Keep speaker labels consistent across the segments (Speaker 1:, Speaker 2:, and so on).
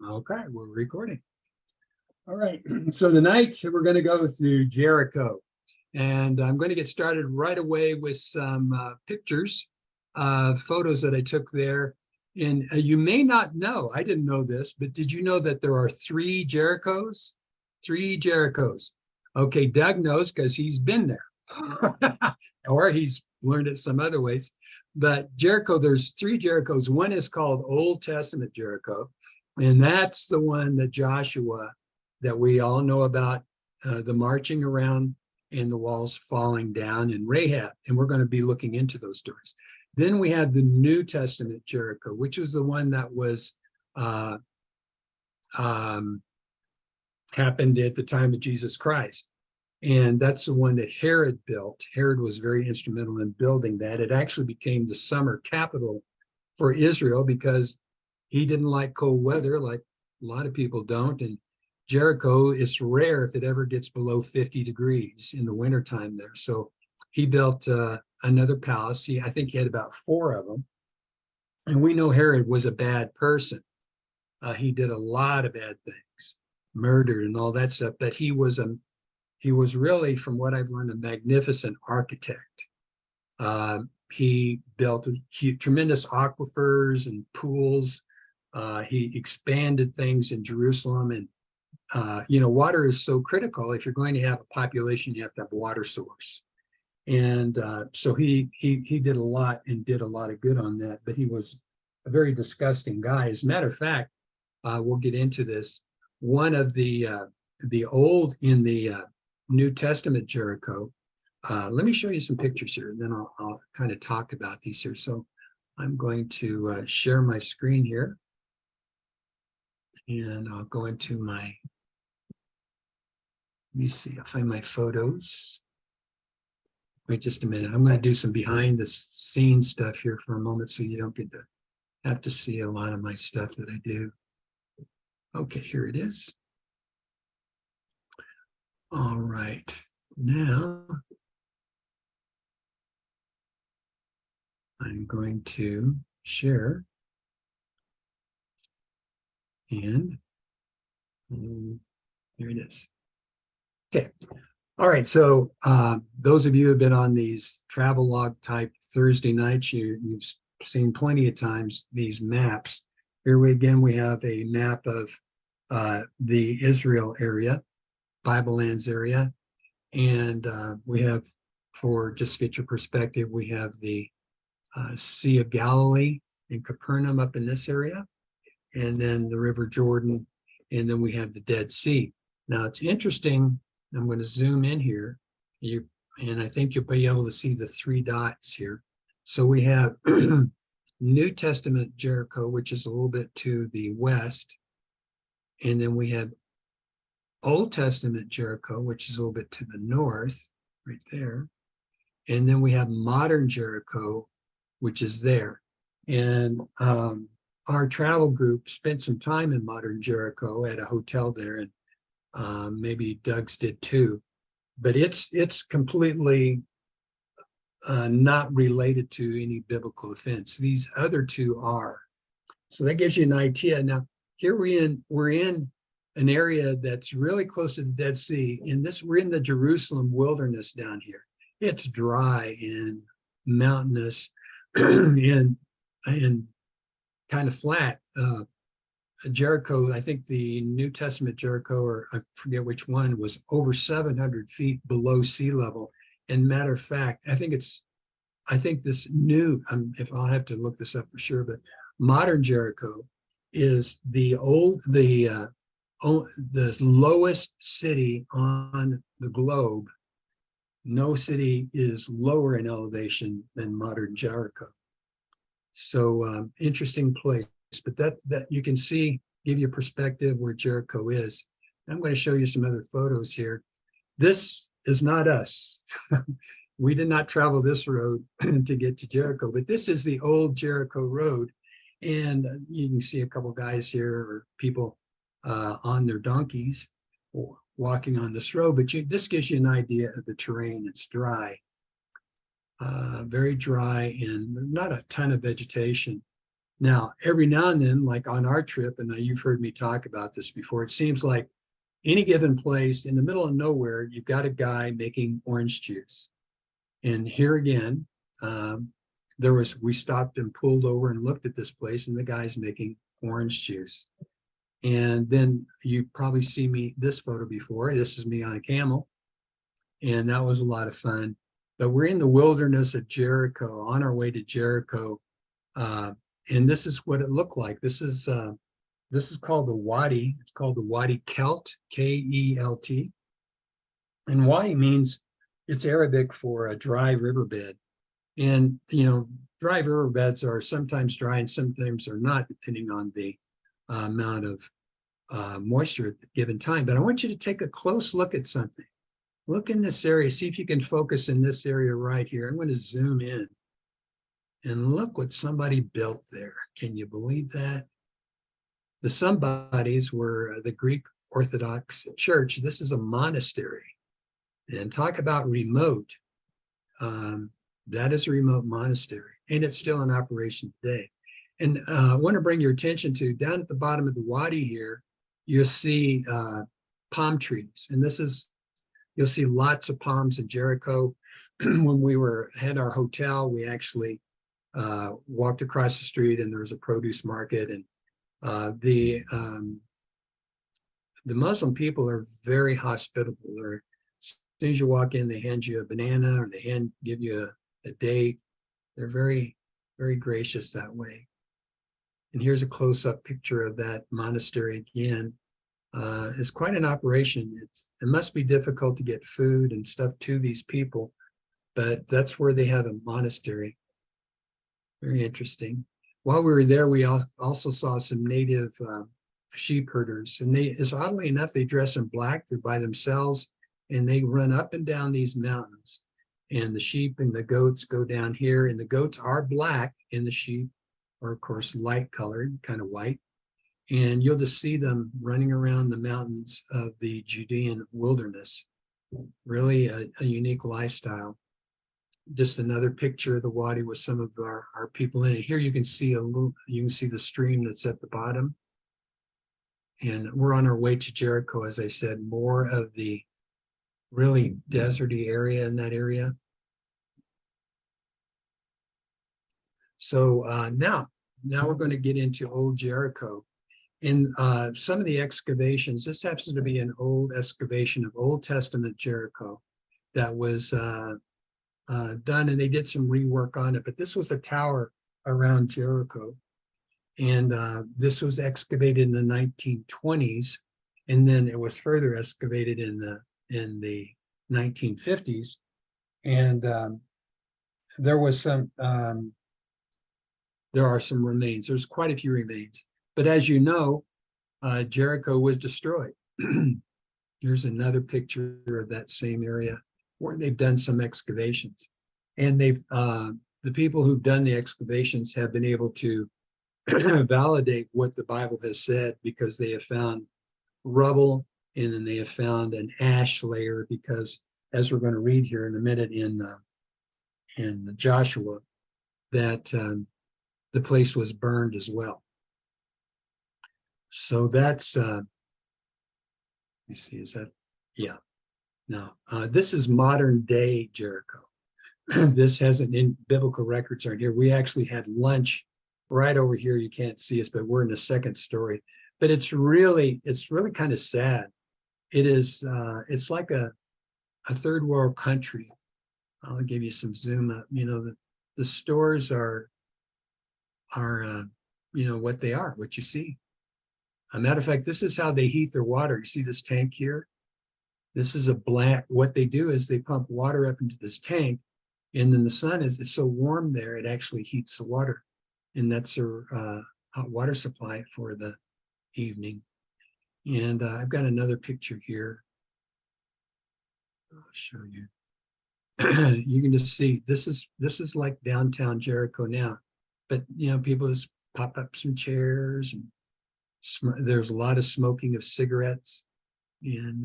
Speaker 1: Okay, we're recording. All right, so tonight we're going to go through Jericho, and I'm going to get started right away with some pictures, photos that I took there. And you may not know, I didn't know this, but did you know that there are three Jerichos? Three Jerichos. Okay, Doug knows because he's been there, or he's learned it some other ways. But Jericho, there's three Jerichos. One is called Old Testament Jericho, and that's the one that Joshua, that we all know about, the marching around and the walls falling down, and Rahab. And we're going to be looking into those stories. Then we had the New Testament Jericho, which was the one that was happened at the time of Jesus Christ. And that's the one that Herod built. Herod was very instrumental in building that. It actually became the summer capital for Israel because he didn't like cold weather, like a lot of people don't. And Jericho, it's rare if it ever gets below 50 degrees in the wintertime there. So he built another palace. I think he had about 4 of them. And we know Herod was a bad person. He did a lot of bad things, murdered and all that stuff. But he was really, from what I've learned, a magnificent architect. He built tremendous aquifers and pools. He expanded things in Jerusalem. And, water is so critical. If you're going to have a population, you have to have a water source. And so he did a lot and did a lot of good on that. But he was a very disgusting guy. As a matter of fact, we'll get into this. One of the old in the New Testament Jericho. Let me show you some pictures here, and then I'll kind of talk about these here. So I'm going to share my screen here, and I'll go into my, let me see, I'll find my photos. Wait just a minute. I'm going to do some behind the scenes stuff here for a moment so you don't get to have to see a lot of my stuff that I do. Okay, here it is. All right, now I'm going to share, and here it is. Okay. All right. So those of you who have been on these travel log type Thursday nights, you've seen plenty of times these maps. Here we have a map of the Israel area, Bible Lands area. And we have, for just to get your perspective, we have the Sea of Galilee and Capernaum up in this area, and then the River Jordan, and then we have the Dead Sea. Now it's interesting. I'm going to zoom in here, and I think you'll be able to see the 3 dots here. So we have New Testament Jericho, which is a little bit to the west, and then we have Old Testament Jericho, which is a little bit to the north, right there. And then we have modern Jericho, which is there. And our travel group spent some time in modern Jericho at a hotel there, and maybe Doug's did too. But it's completely not related to any biblical offense. These other 2 are. So that gives you an idea. Now, here we're in an area that's really close to the Dead Sea. We're in the Jerusalem wilderness down here. It's dry and mountainous and kind of flat. Jericho, I think the New Testament Jericho, or I forget which one, was over 700 feet below sea level. And matter of fact, I think this new, if I'll have to look this up for sure, but modern Jericho is the lowest city on the globe. No city is lower in elevation than modern Jericho. So interesting place, but that you can see, give you a perspective where Jericho is. I'm going to show you some other photos here. This is not us. We did not travel this road to get to Jericho, but this is the old Jericho road. And you can see a couple guys here, or people on their donkeys walking on this road, but this gives you an idea of the terrain. It's dry, very dry, and not a ton of vegetation. Now, every now and then, like on our trip, and you've heard me talk about this before, it seems like any given place in the middle of nowhere, you've got a guy making orange juice. And here again, we stopped and pulled over and looked at this place, and the guy's making orange juice. And then you probably see this photo before. This is me on a camel, and that was a lot of fun. But we're in the wilderness of Jericho, on our way to Jericho, and this is what it looked like. This is called the Wadi. It's called the Wadi Kelt, K-E-L-T. And Wadi means, it's Arabic for a dry riverbed. And, dry riverbeds are sometimes dry and sometimes are not, depending on the amount of moisture at the given time. But I want you to take a close look at something. Look in this area, see if you can focus in this area right here. I'm going to zoom in and look what somebody built there. Can you believe that? The somebodies were the Greek Orthodox Church. This is a monastery. And talk about remote. That is a remote monastery, and it's still in operation today. And I want to bring your attention to, down at the bottom of the wadi here, you'll see palm trees. And you'll see lots of palms in Jericho. When we had our hotel, we actually walked across the street, and there was a produce market. And the Muslim people are very hospitable. As soon as you walk in, they hand you a banana, or they give you a date. They're very, very gracious that way. And here's a close-up picture of that monastery again. It's quite an operation. It must be difficult to get food and stuff to these people, but that's where they have a monastery. Very interesting. While we were there, we also saw some native sheep herders, and oddly enough, they dress in black. They're by themselves, and they run up and down these mountains. And the sheep and the goats go down here, and the goats are black, and the sheep are, of course, light colored, kind of white. And you'll just see them running around the mountains of the Judean wilderness. Really a unique lifestyle. Just another picture of the wadi with some of our people in it. Here you can see the stream that's at the bottom. And we're on our way to Jericho, as I said, more of the really deserty area in that area. So now we're going to get into Old Jericho. In some of the excavations, this happens to be an old excavation of Old Testament Jericho that was done, and they did some rework on it. But this was a tower around Jericho, and this was excavated in the 1920s, and then it was further excavated in the 1950s, and there are some remains. There's quite a few remains. But as you know, Jericho was destroyed. Here's another picture of that same area where they've done some excavations. And the people who've done the excavations have been able to validate what the Bible has said, because they have found rubble, and then they have found an ash layer, because as we're going to read here in a minute in Joshua, that the place was burned as well. So that's, let me see, is that, yeah. No, this is modern day Jericho. This hasn't, in biblical records aren't here. We actually had lunch right over here. You can't see us, but we're in the second story. But it's really kind of sad. It is, it's like a third world country. I'll give you some zoom up. The stores are what they are, what you see. As a matter of fact, this is how they heat their water. You see this tank here? This is what they do is they pump water up into this tank, and then the sun is so warm there, it actually heats the water. And that's their hot water supply for the evening. And I've got another picture here. I'll show you. You can just see, this is like downtown Jericho now. But, people just pop up some chairs, and there's a lot of smoking of cigarettes, and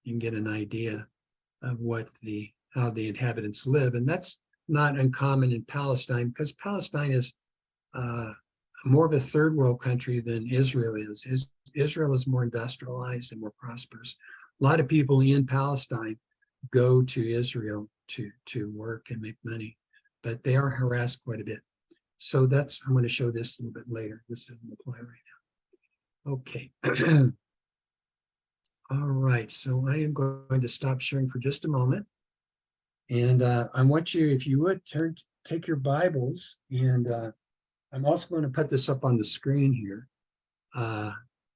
Speaker 1: you can get an idea of how the inhabitants live. And that's not uncommon in Palestine, because Palestine is more of a third world country than Israel is. Israel is more industrialized and more prosperous. A lot of people in Palestine go to Israel to work and make money, but they are harassed quite a bit. So I'm going to show this a little bit later. This doesn't apply right now. Okay. All right, so I am going to stop sharing for just a moment. And I want you, if you would, take your Bibles, and I'm also going to put this up on the screen here,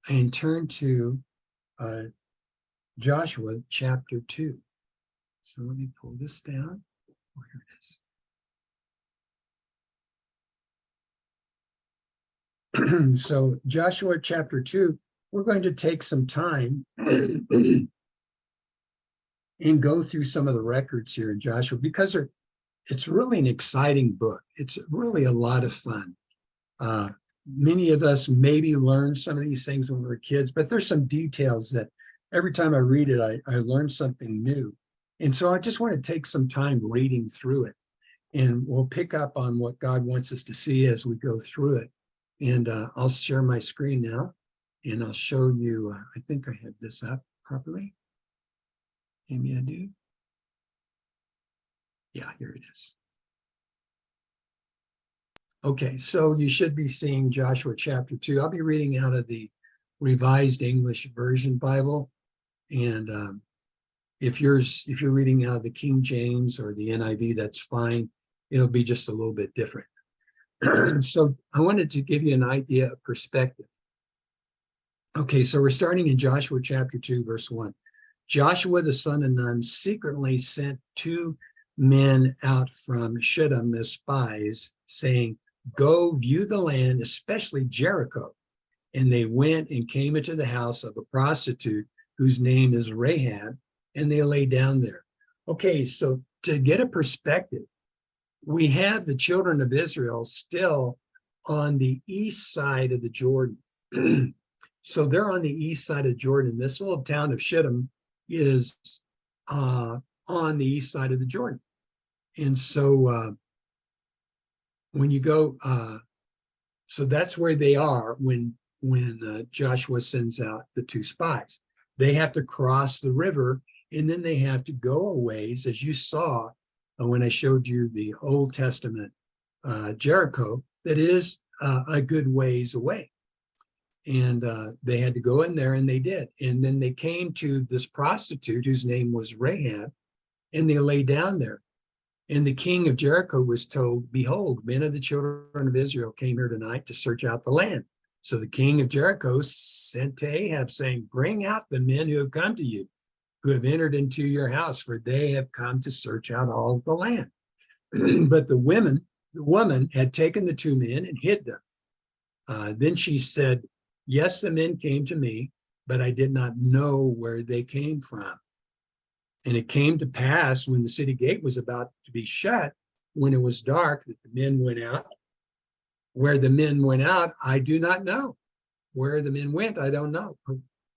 Speaker 1: and turn to Joshua chapter 2. So let me pull this down. Oh, here it is. So Joshua chapter 2, we're going to take some time and go through some of the records here in Joshua, because it's really an exciting book. It's really a lot of fun. Many of us maybe learned some of these things when we were kids, but there's some details that every time I read it, I learn something new. And so I just want to take some time reading through it, and we'll pick up on what God wants us to see as we go through it. And I'll share my screen now, and I'll show you, I think I have this up properly. Maybe I do. Yeah, here it is. Okay, so you should be seeing Joshua chapter 2. I'll be reading out of the Revised English Version Bible. And if you're reading out of the King James or the NIV, that's fine. It'll be just a little bit different. So I wanted to give you an idea of perspective. Okay, so we're starting in Joshua chapter 2, verse 1. Joshua the son of Nun secretly sent 2 men out from Shittim as spies, saying, "Go view the land, especially Jericho." And they went and came into the house of a prostitute whose name is Rahab, and they lay down there. Okay, so to get a perspective, we have the children of Israel still on the east side of the Jordan. So they're on the east side of Jordan. This little town of Shittim is on the east side of the Jordan. And so when you go, so that's where they are when Joshua sends out the 2 spies. They have to cross the river, and then they have to go a ways, as you saw when I showed you the Old Testament Jericho, that is a good ways away. And they had to go in there, and they did. And then they came to this prostitute whose name was Rahab, and they lay down there. And the king of Jericho was told, "Behold, men of the children of Israel came here tonight to search out the land." So the king of Jericho sent to Ahab, saying, "Bring out the men who have come to you, who have entered into your house, for they have come to search out all of the land." But the woman had taken the 2 men and hid them. Then she said, "Yes, the men came to me, but I did not know where they came from. And it came to pass when the city gate was about to be shut, when it was dark, that the men went out. Where the men went out, I do not know. Where the men went, I don't know.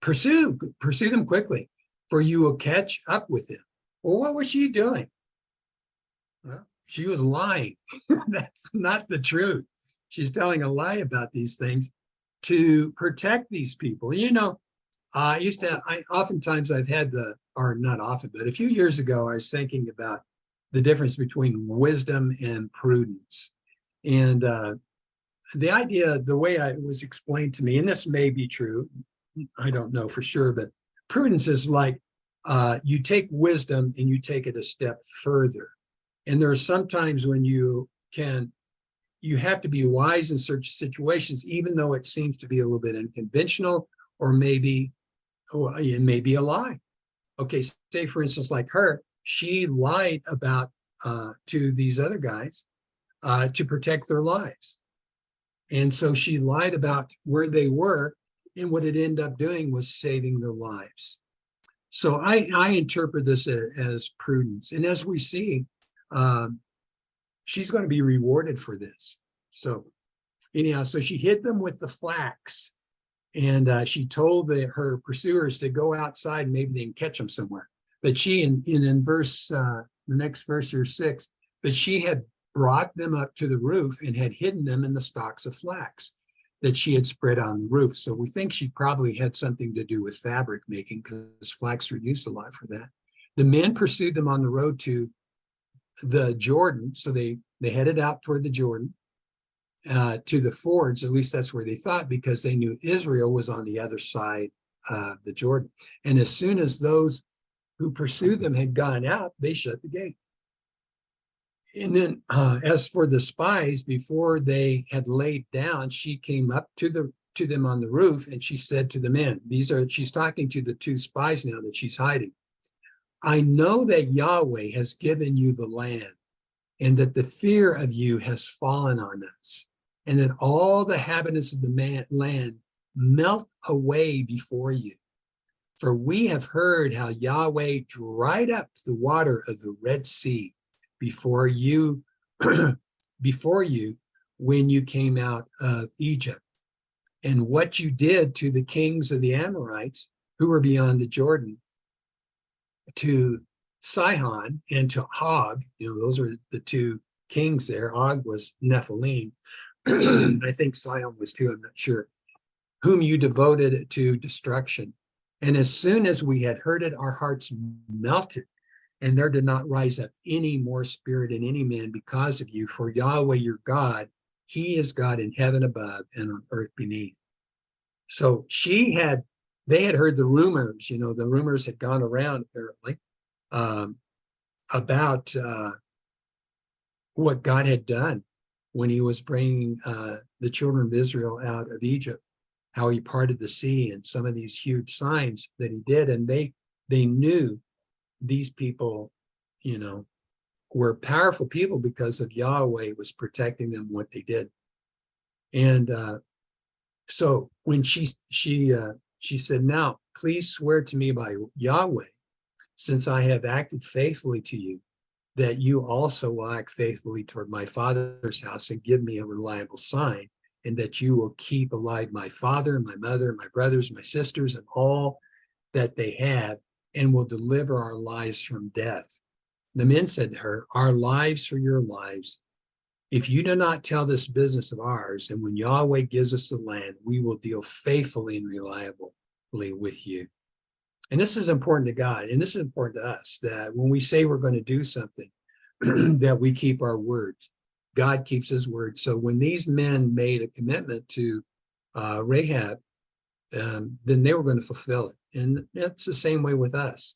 Speaker 1: Pursue them quickly, for you will catch up with them." Well, what was she doing? Well, she was lying. That's not the truth. She's telling a lie about these things to protect these people. You know, oftentimes I've had or not often, but a few years ago, I was thinking about the difference between wisdom and prudence. And the idea, the way it was explained to me, and this may be true, I don't know for sure, but prudence is like you take wisdom and you take it a step further. And there are some times when you have to be wise in certain situations, even though it seems to be a little bit unconventional, or maybe it may be a lie. Okay, say for instance, like her, she lied about to these other guys to protect their lives. And so she lied about where they were, and what it ended up doing was saving their lives. So I interpret this as prudence. And as we see, she's going to be rewarded for this. So anyhow, so she hid them with the flax, and she told her pursuers to go outside and maybe they can catch them somewhere. But she, in verse, the next verse here, 6, but she had brought them up to the roof and had hidden them in the stalks of flax that she had spread on the roof. So we think she probably had something to do with fabric making, because flax were used a lot for that. The men pursued them on the road to the Jordan. So they headed out toward the Jordan, to the fords. At least that's where they thought, because they knew Israel was on the other side of the Jordan. And as soon as those who pursued them had gone out, they shut the gate. And then as for the spies, before they had laid down, she came up to them on the roof, and she said to the men, she's talking to the two spies now that she's hiding. I know that Yahweh has given you the land, and that the fear of you has fallen on us, and that all the inhabitants of the land melt away before you. For we have heard how Yahweh dried up the water of the Red Sea before you, when you came out of Egypt, and what you did to the kings of the Amorites who were beyond the Jordan, to Sihon and to Og. Those are the two kings there. Og was Nephilim. I think Sihon was too, I'm not sure. Whom you devoted to destruction. And as soon as we had heard it, our hearts melted, and there did not rise up any more spirit in any man because of you. For Yahweh your God, he is God in heaven above and on earth beneath. So they had heard the rumors, the rumors had gone around apparently, about what God had done when he was bringing the children of Israel out of Egypt, how he parted the sea, and some of these huge signs that he did. And they knew these people, were powerful people because of Yahweh was protecting them, what they did. And so when she said, now please swear to me by Yahweh, since I have acted faithfully to you, that you also will act faithfully toward my father's house and give me a reliable sign, and that you will keep alive my father, my mother, my brothers, my sisters, and all that they have, and will deliver our lives from death. The men said to her, our lives for your lives. If you do not tell this business of ours, and when Yahweh gives us the land, we will deal faithfully and reliably with you. And this is important to God, and this is important to us, that when we say we're going to do something, that we keep our words. God keeps his word. So when these men made a commitment to Rahab, then they were going to fulfill it. And that's the same way with us.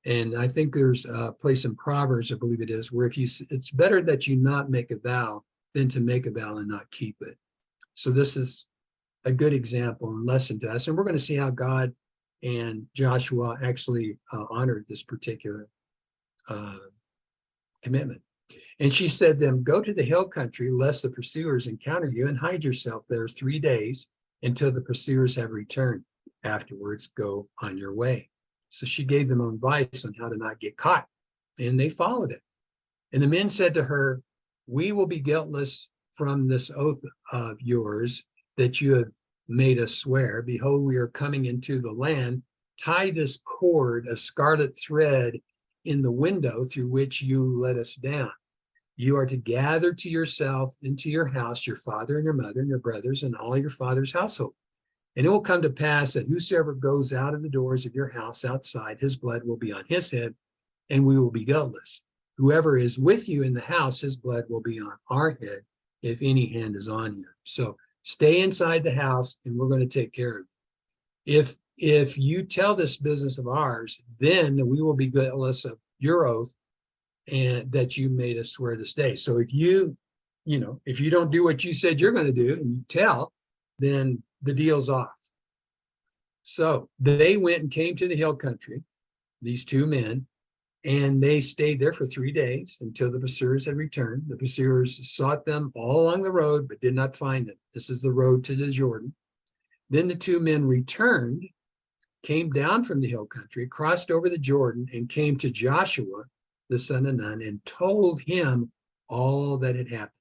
Speaker 1: And I think there's a place in Proverbs, I believe it is, where it's better that you not make a vow than to make a vow and not keep it. So this is a good example and lesson to us. And we're going to see how God and Joshua actually honored this particular commitment. And she said to them, go to the hill country, lest the pursuers encounter you, and hide yourself there 3 days until the pursuers have returned. Afterwards, go on your way. So she gave them advice on how to not get caught, and they followed it. And the men said to her, we will be guiltless from this oath of yours that you have made us swear. Behold, we are coming into the land. Tie this cord of scarlet thread in the window through which you let us down. You are to gather to yourself into your house your father and your mother and your brothers and all your father's household. And it will come to pass that whosoever goes out of the doors of your house outside, his blood will be on his head, and we will be guiltless. Whoever is with you in the house, his blood will be on our head if any hand is on you. So stay inside the house, and we're going to take care of it. If you tell this business of ours, then we will be guiltless of your oath, and that you made us swear this day. So if you don't do what you said you're going to do, and you tell, then the deal's off. So they went and came to the hill country, these two men, and they stayed there for 3 days until the pursuers had returned. The pursuers sought them all along the road, but did not find them. This is the road to the Jordan. Then the two men returned, came down from the hill country, crossed over the Jordan, and came to Joshua, the son of Nun, and told him all that had happened.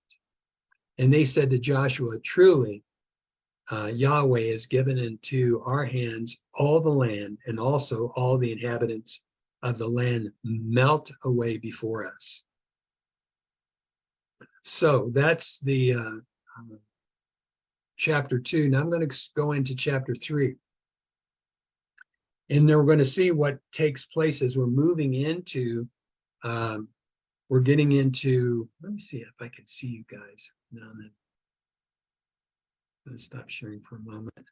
Speaker 1: And they said to Joshua, truly, Yahweh has given into our hands all the land, and also all the inhabitants of the land melt away before us. So that's the chapter 2. Now I'm going to go into chapter 3. And then we're going to see what takes place as we're moving into, we're getting into, let me see if I can see you guys now and then. I'm going to stop sharing for a moment.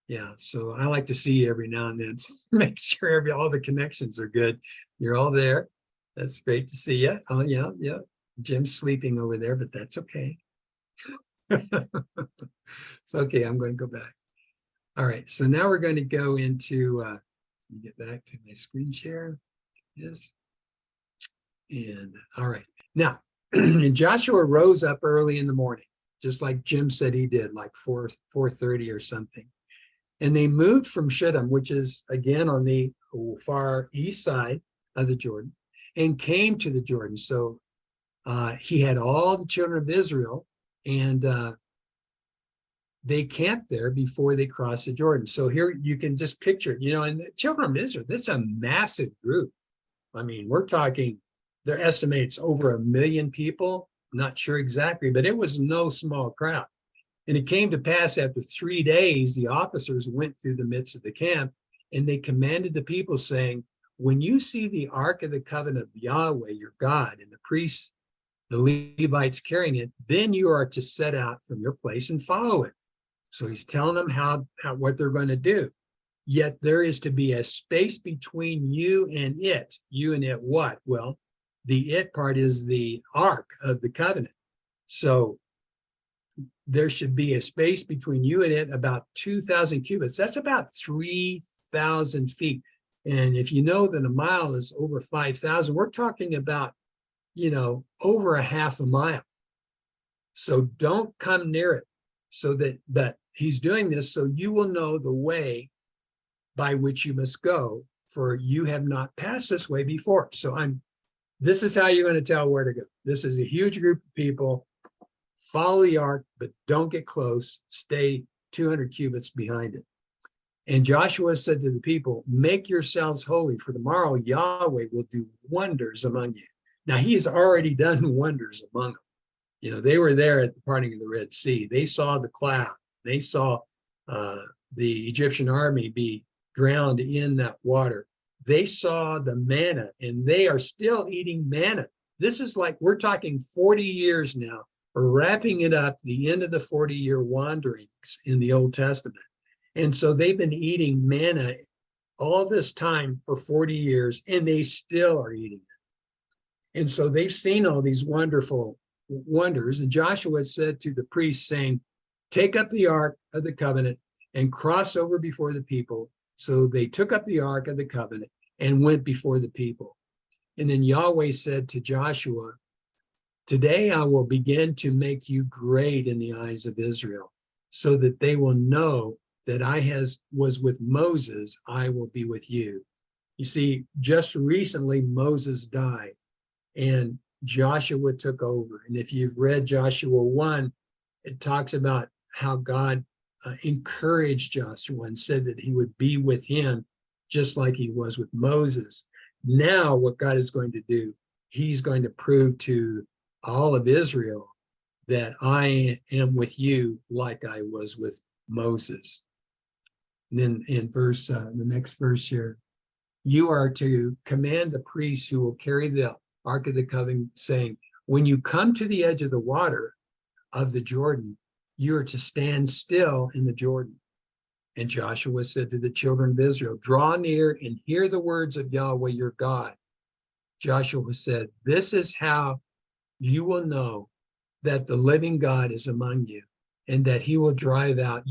Speaker 1: Yeah, so I like to see you every now and then, make sure all the connections are good. You're all there. That's great to see you. Oh, yeah, yeah. Jim's sleeping over there, but that's okay. It's okay. I'm going to go back. All right. So now we're going to go into, let me get back to my screen share. Yes. And all right. Now, and Joshua rose up early in the morning, just like Jim said he did, like 4:30 or something. And they moved from Shittim, which is again on the far east side of the Jordan, and came to the Jordan. So he had all the children of Israel, and they camped there before they crossed the Jordan. So here you can just picture it, and the children of Israel, this is a massive group. I mean, we're talking, their estimates over 1 million people, not sure exactly, but it was no small crowd. And it came to pass after 3 days, the officers went through the midst of the camp, and they commanded the people, saying, when you see the ark of the covenant of Yahweh, your God, and the priests, the Levites carrying it, then you are to set out from your place and follow it. So he's telling them how what they're going to do. Yet there is to be a space between you and it. You and it what? Well, the it part is the ark of the covenant. So there should be a space between you and it about 2,000 cubits. That's about 3,000 feet. And if you know that a mile is over 5,000, we're talking about, over a half a mile. So don't come near it. So that he's doing this so you will know the way by which you must go, for you have not passed this way before. So this is how you're going to tell where to go. This is a huge group of people. Follow the ark, but don't get close. Stay 200 cubits behind it. And Joshua said to the people, make yourselves holy, for tomorrow Yahweh will do wonders among you. Now, he has already done wonders among them. They were there at the parting of the Red Sea. They saw the cloud. They saw the Egyptian army be drowned in that water. They saw the manna, and they are still eating manna. This is like, we're talking 40 years now. We're wrapping it up, the end of the 40-year wanderings in the Old Testament. And so they've been eating manna all this time for 40 years, and they still are eating it. And so they've seen all these wonderful wonders. And Joshua said to the priests, saying, take up the ark of the covenant and cross over before the people. So they took up the ark of the covenant and went before the people. And then Yahweh said to Joshua, today I will begin to make you great in the eyes of Israel, so that they will know that I was with Moses, I will be with you. You see, just recently Moses died and Joshua took over. And if you've read Joshua 1, it talks about how God encouraged Joshua and said that he would be with him just like he was with Moses. Now what God is going to do, he's going to prove to all of Israel that I am with you like I was with Moses. And then in the next verse here, you are to command the priests who will carry the Ark of the Covenant, saying, when you come to the edge of the water of the Jordan, you are to stand still in the Jordan. And Joshua said to the children of Israel, draw near and hear the words of Yahweh your God. Joshua said, this is how you will know that the living God is among you, and that he will drive out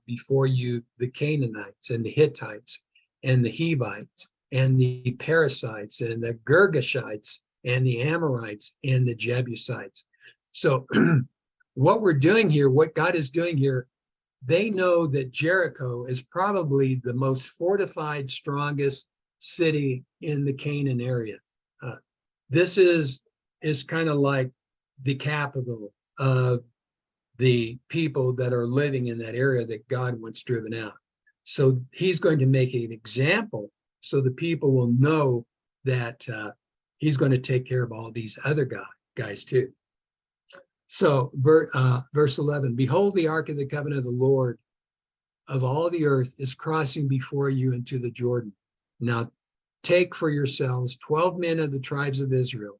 Speaker 1: before you the Canaanites and the Hittites and the Hivites and the Perizzites and the Girgashites and the Amorites and the Jebusites. So what we're doing here, what God is doing here, they know that Jericho is probably the most fortified, strongest city in the Canaan area. This is kind of like the capital of the people that are living in that area that God wants driven out. So he's going to make an example so the people will know that he's going to take care of all these other guys too. So verse 11, behold, the ark of the covenant of the Lord of all the earth is crossing before you into the Jordan. Now take for yourselves 12 men of the tribes of Israel,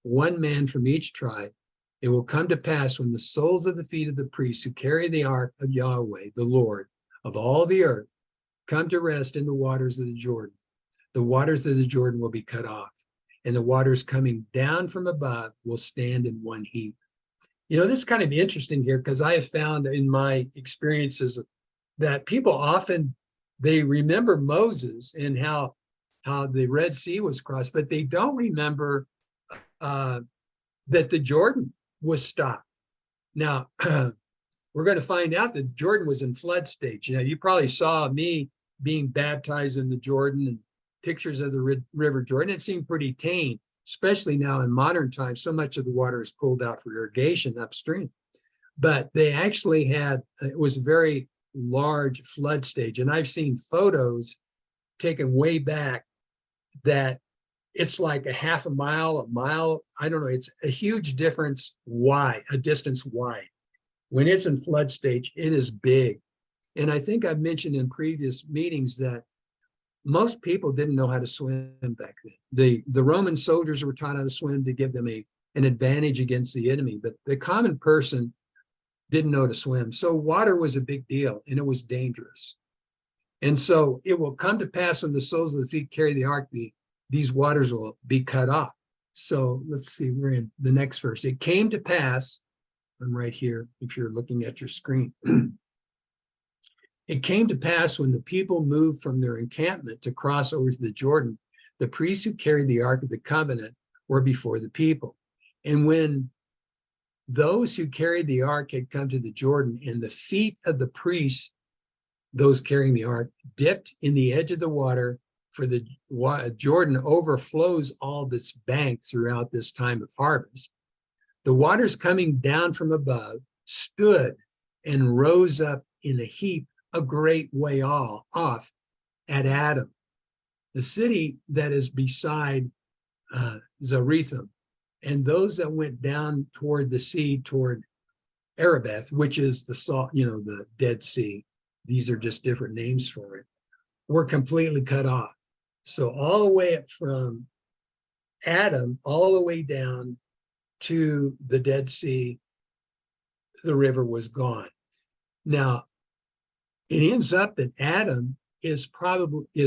Speaker 1: one man from each tribe. It will come to pass when the soles of the feet of the priests who carry the ark of Yahweh, the Lord of all the earth, come to rest in the waters of the Jordan. The waters of the Jordan will be cut off, and the waters coming down from above will stand in one heap. You know, this is kind of interesting here because I have found in my experiences that people often, they remember Moses and how the Red Sea was crossed, but they don't remember that the Jordan was stopped. Now, we're going to find out that Jordan was in flood stage. You know, you probably saw me being baptized in the Jordan and pictures of the River Jordan. It seemed pretty tame, especially now in modern times. So much of the water is pulled out for irrigation upstream. But they actually had, it was a very large flood stage. And I've seen photos taken way back that it's like a half a mile, I don't know, it's a huge difference wide, a distance wide. When it's in flood stage, it is big. And I think I've mentioned in previous meetings that most people didn't know how to swim back then. The Roman soldiers were taught how to swim to give them an advantage against the enemy, but the common person didn't know to swim. So water was a big deal and it was dangerous. And so it will come to pass when the soles of the feet carry the ark, these waters will be cut off. So let's see, we're in the next verse. It came to pass, I'm right here, if you're looking at your screen. It came to pass when the people moved from their encampment to cross over to the Jordan, the priests who carried the Ark of the Covenant were before the people. And when those who carried the ark had come to the Jordan, and the feet of the priests, those carrying the ark, dipped in the edge of the water, for the Jordan overflows all this bank throughout this time of harvest. The waters coming down from above stood and rose up in a heap a great way off at Adam, the city that is beside Zarethim, and those that went down toward the sea, toward Arabeth, which is the salt, you know, the Dead Sea. These are just different names for it, were completely cut off. So all the way up from Adam, all the way down to the Dead Sea, the river was gone. Now, it ends up that Adam is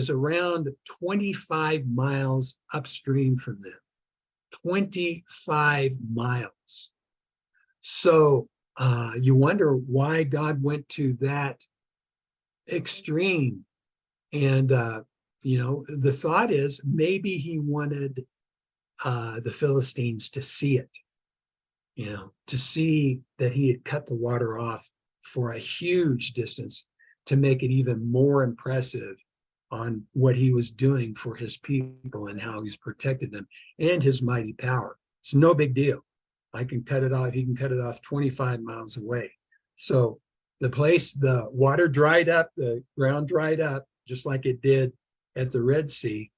Speaker 1: around 25 miles upstream from them. 25 miles. So you wonder why God went to that extreme. And, you know, the thought is maybe he wanted the Philistines to see it, you know, to see that he had cut the water off for a huge distance to make it even more impressive on what he was doing for his people and how he's protected them and his mighty power. It's no big deal. I can cut it off. He can cut it off 25 miles away. So the water dried up, the ground dried up, just like it did at the Red Sea.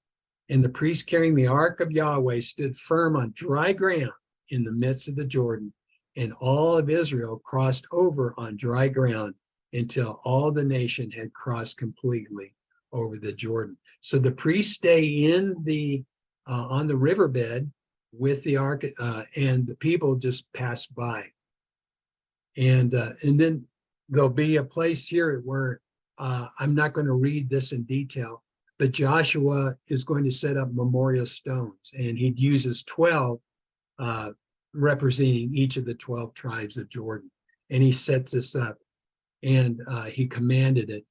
Speaker 1: And the priest carrying the ark of Yahweh stood firm on dry ground in the midst of the Jordan. And all of Israel crossed over on dry ground until all the nation had crossed completely over the Jordan. So the priests stay in on the riverbed with the ark, and the people just pass by. And then there'll be a place here where I'm not going to read this in detail, but Joshua is going to set up memorial stones, and he uses 12 representing each of the 12 tribes of Jordan. And he sets this up, and he commanded it.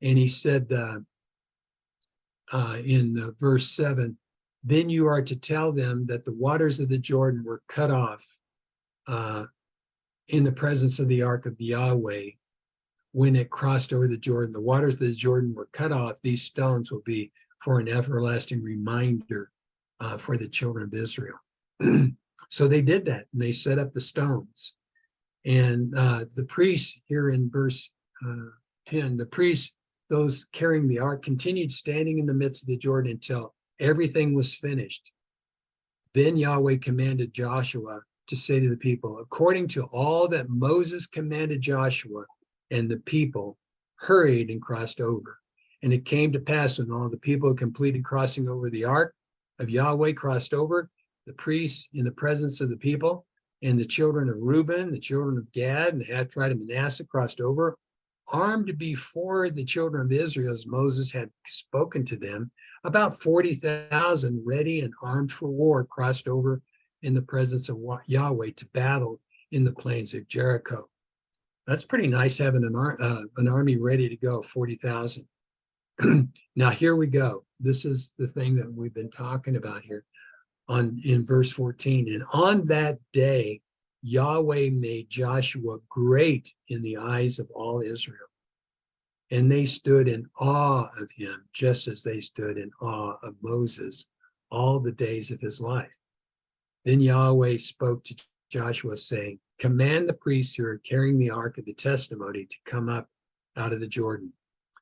Speaker 1: And he said in verse 7, then you are to tell them that the waters of the Jordan were cut off in the presence of the ark of Yahweh when it crossed over the Jordan. The waters of the Jordan were cut off. These stones will be for an everlasting reminder for the children of Israel. So they did that, and they set up the stones. And the priests here in verse 10, the priests, those carrying the ark, continued standing in the midst of the Jordan until everything was finished. Then Yahweh commanded Joshua to say to the people, according to all that Moses commanded Joshua, and the people hurried and crossed over. And it came to pass when all the people had completed crossing over the ark of Yahweh crossed over, the priests in the presence of the people, and the children of Reuben, the children of Gad, and the half tribe of Manasseh crossed over, armed before the children of Israel as Moses had spoken to them. About 40,000 ready and armed for war crossed over in the presence of Yahweh to battle in the plains of Jericho. That's pretty nice having an army ready to go, 40,000. Now here we go. This is the thing that we've been talking about here in verse 14. And on that day, Yahweh made Joshua great in the eyes of all Israel. And they stood in awe of him, just as they stood in awe of Moses all the days of his life. Then Yahweh spoke to Joshua, saying, command the priests who are carrying the ark of the testimony to come up out of the Jordan.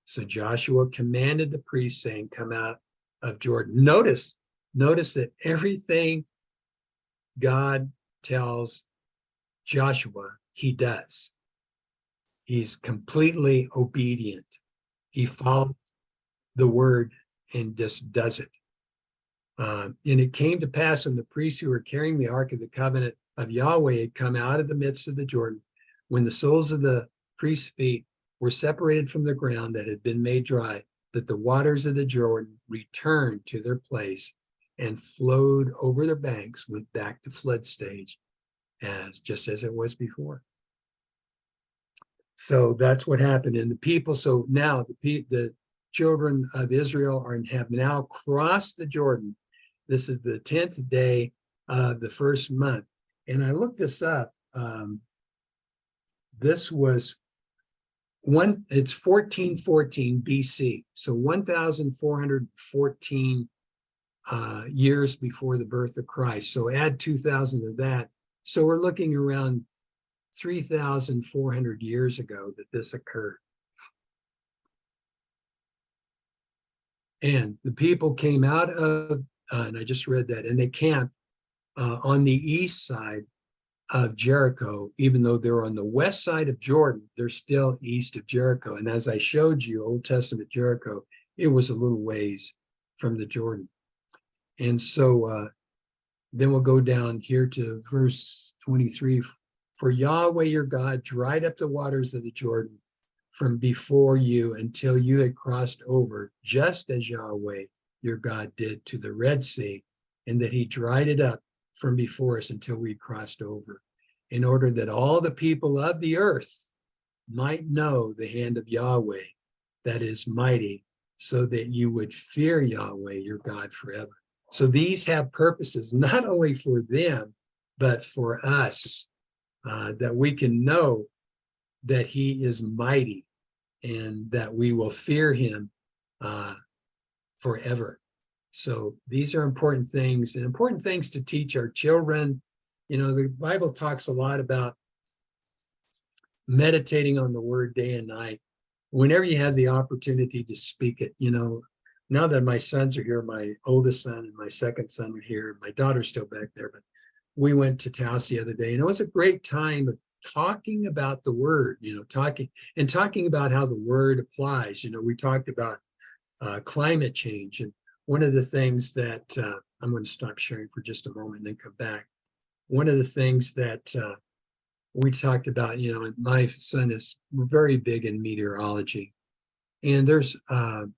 Speaker 1: So Joshua commanded the priests, saying, come out of Jordan. Notice that everything God tells Joshua, he does. He's completely obedient. He follows the word and just does it. And it came to pass when the priests who were carrying the ark of the covenant of Yahweh had come out of the midst of the Jordan, when the soles of the priests' feet were separated from the ground that had been made dry, that the waters of the Jordan returned to their place and flowed over their banks, went back to flood stage, just as it was before. So that's what happened. And the people, so now the children of Israel have now crossed the Jordan. This is the 10th day of the first month. And I looked this up. This was it's 1414 BC. So 1,414 years before the birth of Christ. So add 2,000 to that. So we're looking around 3,400 years ago that this occurred. And the people came out of, and I just read that, and they camped on the east side of Jericho. Even though they're on the west side of Jordan, they're still east of Jericho. And as I showed you, Old Testament Jericho, it was a little ways from the Jordan. And so then we'll go down here to verse 23. For Yahweh your God dried up the waters of the Jordan from before you until you had crossed over, just as Yahweh your God did to the Red Sea, and that he dried it up from before us until we crossed over, in order that all the people of the earth might know the hand of Yahweh that is mighty, so that you would fear Yahweh your God forever. So these have purposes, not only for them, but for us, that we can know that he is mighty and that we will fear him forever. So these are important things, and important things to teach our children. You know, the Bible talks a lot about meditating on the word day and night. Whenever you have the opportunity to speak it, you know, now that my sons are here, my oldest son and my second son are here, my daughter's still back there, but we went to Taos the other day, and it was a great time of talking about the word, you know, talking about how the word applies. You know, we talked about climate change, and one of the things that I'm going to stop sharing for just a moment and then come back. One of the things that we talked about, you know, my son is very big in meteorology, and there's,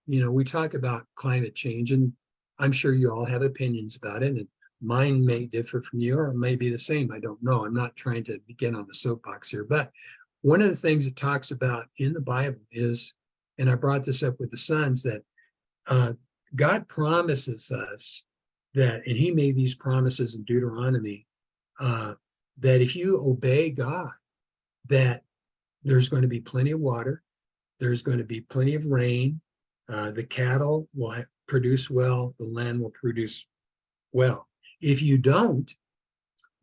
Speaker 1: you know, we talk about climate change, and I'm sure you all have opinions about it, and mine may differ from you, or it may be the same. I don't know. I'm not trying to get on the soapbox here, but one of the things it talks about in the Bible is, and I brought this up with the sons, that God promises us that, and he made these promises in Deuteronomy, that if you obey God, that there's going to be plenty of water, there's going to be plenty of rain, the cattle will produce well, the land will produce well. If you don't,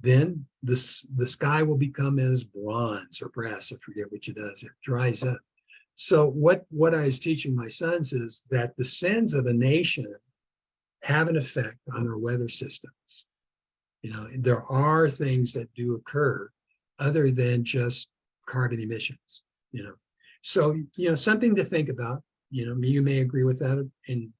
Speaker 1: then the sky will become as bronze or brass, I forget which it does, it dries up. So what I was teaching my sons is that the sins of a nation have an effect on our weather systems. There are things that do occur other than just carbon emissions, So, something to think about. You may agree with that, and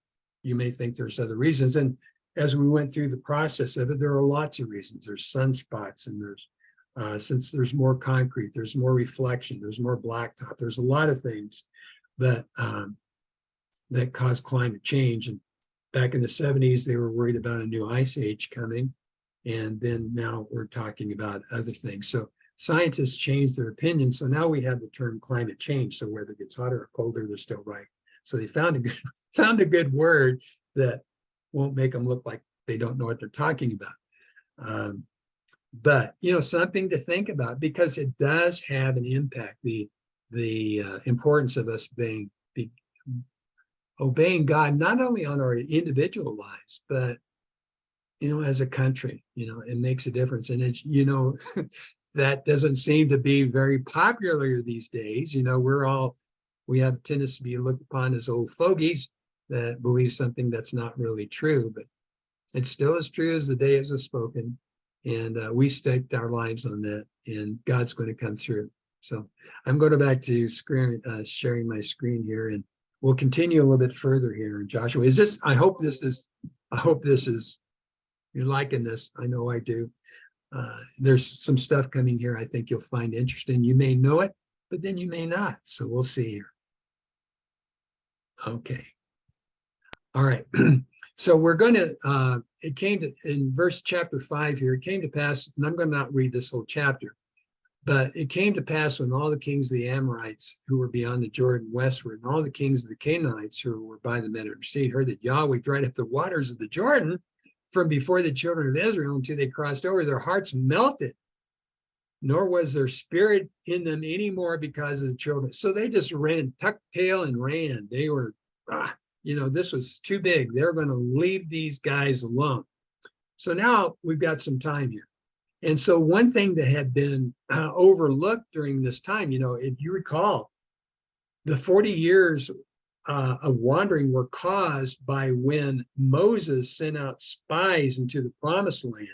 Speaker 1: you may think there's other reasons. And as we went through the process of it, there are lots of reasons. There's sunspots, and since there's more concrete, there's more reflection, there's more blacktop. There's a lot of things that cause climate change. And back in the 70s, they were worried about a new ice age coming. And then now we're talking about other things. So scientists changed their opinion. So now we have the term climate change. So whether it gets hotter or colder, they're still right. So they found a good word that won't make them look like they don't know what they're talking about. But something to think about, because it does have an impact. The importance of us obeying God, not only on our individual lives, but as a country, it makes a difference. And it's, that doesn't seem to be very popular these days. We have a tendency to be looked upon as old fogies that believe something that's not really true, but it's still as true as the day it was spoken. And we staked our lives on that, and God's going to come through. So I'm going back to sharing my screen here, and we'll continue a little bit further here. Joshua, I hope this is, you're liking this. I know I do. There's some stuff coming here I think you'll find interesting. You may know it, but then you may not. So we'll see here. Okay. All right. So we're going to, it came to, in chapter 5 here, it came to pass, and I'm going to not read this whole chapter, but it came to pass when all the kings of the Amorites who were beyond the Jordan westward, and all the kings of the Canaanites who were by the Mediterranean Sea, heard that Yahweh dried up the waters of the Jordan from before the children of Israel until they crossed over, their hearts melted, nor was there spirit in them anymore because of the children. So they just tucked tail and ran. They were, this was too big. They're going to leave these guys alone. So now we've got some time here. And so one thing that had been overlooked during this time, if you recall, the 40 years of wandering were caused by when Moses sent out spies into the promised land.